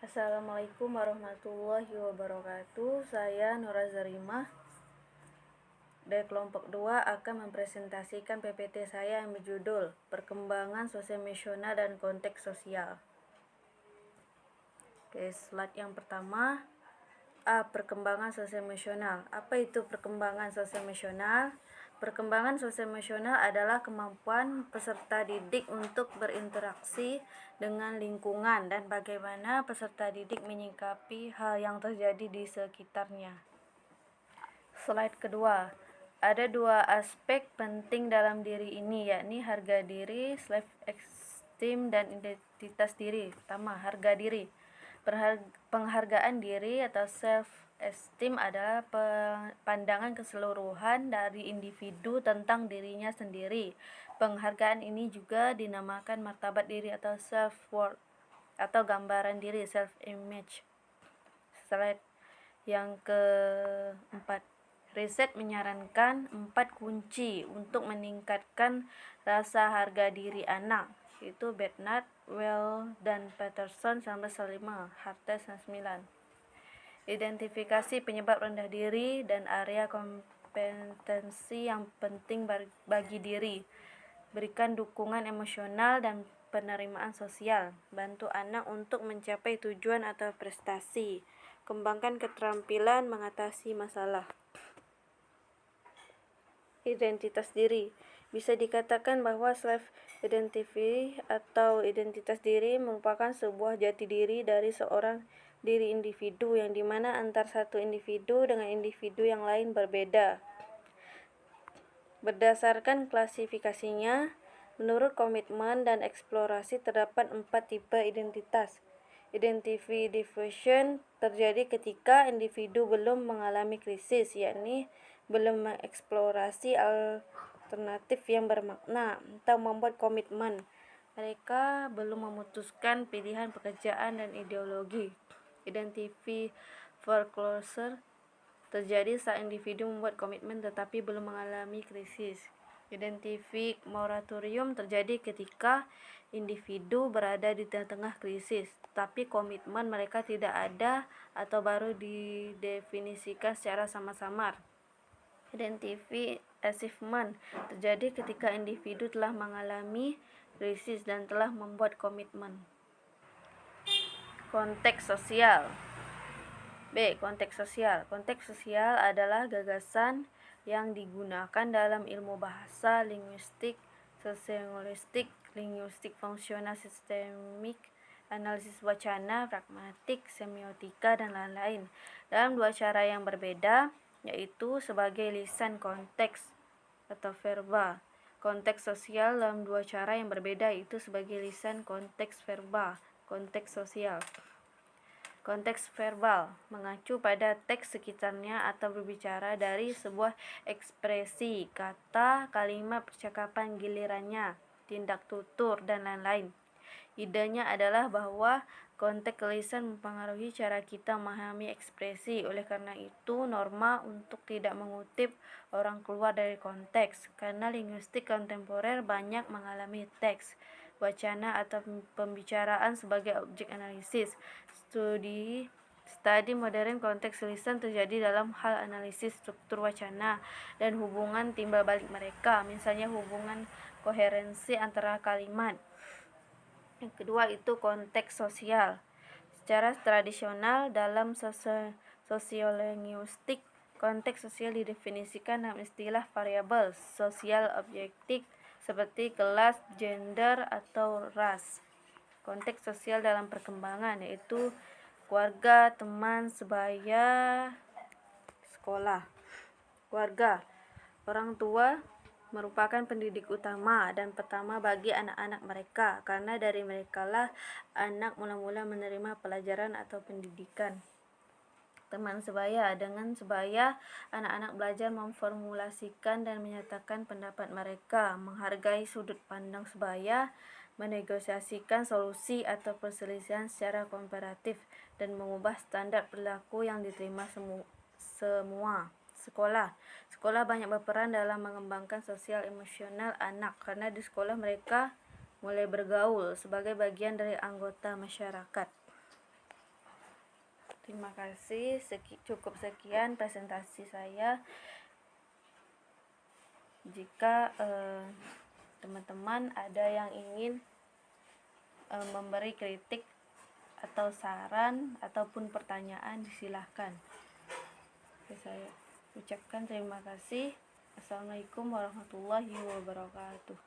Assalamualaikum warahmatullahi wabarakatuh. Saya Nura Zarimah dari kelompok 2 akan mempresentasikan PPT saya yang berjudul Perkembangan Sosio-Emosional dan Konteks Sosial. Oke, slide yang pertama. Perkembangan sosio-emosional. Apa itu perkembangan sosio-emosional? Perkembangan sosio-emosional adalah kemampuan peserta didik untuk berinteraksi dengan lingkungan dan bagaimana peserta didik menyikapi hal yang terjadi di sekitarnya. Slide kedua. Ada dua aspek penting dalam diri ini, yakni harga diri, self-esteem, dan identitas diri. Pertama, harga diri. Penghargaan diri atau self-esteem adalah pandangan keseluruhan dari individu tentang dirinya sendiri. Penghargaan ini juga dinamakan martabat diri atau self-worth atau gambaran diri, self-image. Slide yang keempat. Riset menyarankan 4 kunci untuk meningkatkan rasa harga diri anak, yaitu Bednar, Well, dan Peterson 1995, Hartes 1999. Identifikasi penyebab rendah diri dan area kompetensi yang penting bagi diri. Berikan dukungan emosional dan penerimaan sosial. Bantu anak untuk mencapai tujuan atau prestasi. Kembangkan keterampilan mengatasi masalah. Identitas diri. Bisa dikatakan bahwa self-identity atau identitas diri merupakan sebuah jati diri dari seorang diri individu yang dimana antar satu individu dengan individu yang lain berbeda. Berdasarkan klasifikasinya, menurut komitmen dan eksplorasi terdapat 4 tipe identitas. Identity diffusion terjadi ketika individu belum mengalami krisis, yakni belum mengeksplorasi alternatif yang bermakna atau membuat komitmen. Mereka belum memutuskan pilihan pekerjaan dan ideologi. Identity foreclosure terjadi saat individu membuat komitmen tetapi belum mengalami krisis. Identity moratorium terjadi ketika individu berada di tengah krisis, tetapi komitmen mereka tidak ada atau baru didefinisikan secara samar-samar. Identity achievement terjadi ketika individu telah mengalami krisis dan telah membuat komitmen. Konteks sosial. B. Konteks sosial. Konteks sosial adalah gagasan yang digunakan dalam ilmu bahasa, linguistik, sosiolinguistik, linguistik fungsional sistemik, analisis wacana, pragmatik, semiotika, dan lain-lain dalam dua cara yang berbeda, yaitu sebagai lisan konteks atau verba. Konteks sosial dalam dua cara yang berbeda, yaitu sebagai lisan konteks verba, konteks sosial. Konteks verbal mengacu pada teks sekitarnya atau berbicara dari sebuah ekspresi, kata, kalimat, percakapan gilirannya, tindak tutur, dan lain-lain. Idenya adalah bahwa konteks lisan mempengaruhi cara kita memahami ekspresi. Oleh karena itu, norma untuk tidak mengutip orang keluar dari konteks, karena linguistik kontemporer banyak mengalami teks, wacana, atau pembicaraan sebagai objek analisis. Studi modern konteks lisan terjadi dalam hal analisis struktur wacana dan hubungan timbal balik mereka, misalnya hubungan koherensi antara kalimat. Yang kedua itu konteks sosial. Secara tradisional dalam sosiolinguistik, konteks sosial didefinisikan dalam istilah variabel sosial objektif seperti kelas, gender, atau ras. Konteks sosial dalam perkembangan yaitu keluarga, teman, sebaya, sekolah. Keluarga, orang tua merupakan pendidik utama dan pertama bagi anak-anak mereka, karena dari merekalah anak mula-mula menerima pelajaran atau pendidikan. Teman sebaya, dengan sebaya anak-anak belajar memformulasikan dan menyatakan pendapat mereka, menghargai sudut pandang sebaya, menegosiasikan solusi atau perselisihan secara komparatif, dan mengubah standar perilaku yang diterima semua. Sekolah banyak berperan dalam mengembangkan sosial emosional anak, karena di sekolah mereka mulai bergaul sebagai bagian dari anggota masyarakat. Terima kasih, cukup sekian presentasi saya. Jika teman-teman ada yang ingin memberi kritik atau saran ataupun pertanyaan, silahkan. Saya ucapkan terima kasih. Assalamualaikum warahmatullahi wabarakatuh.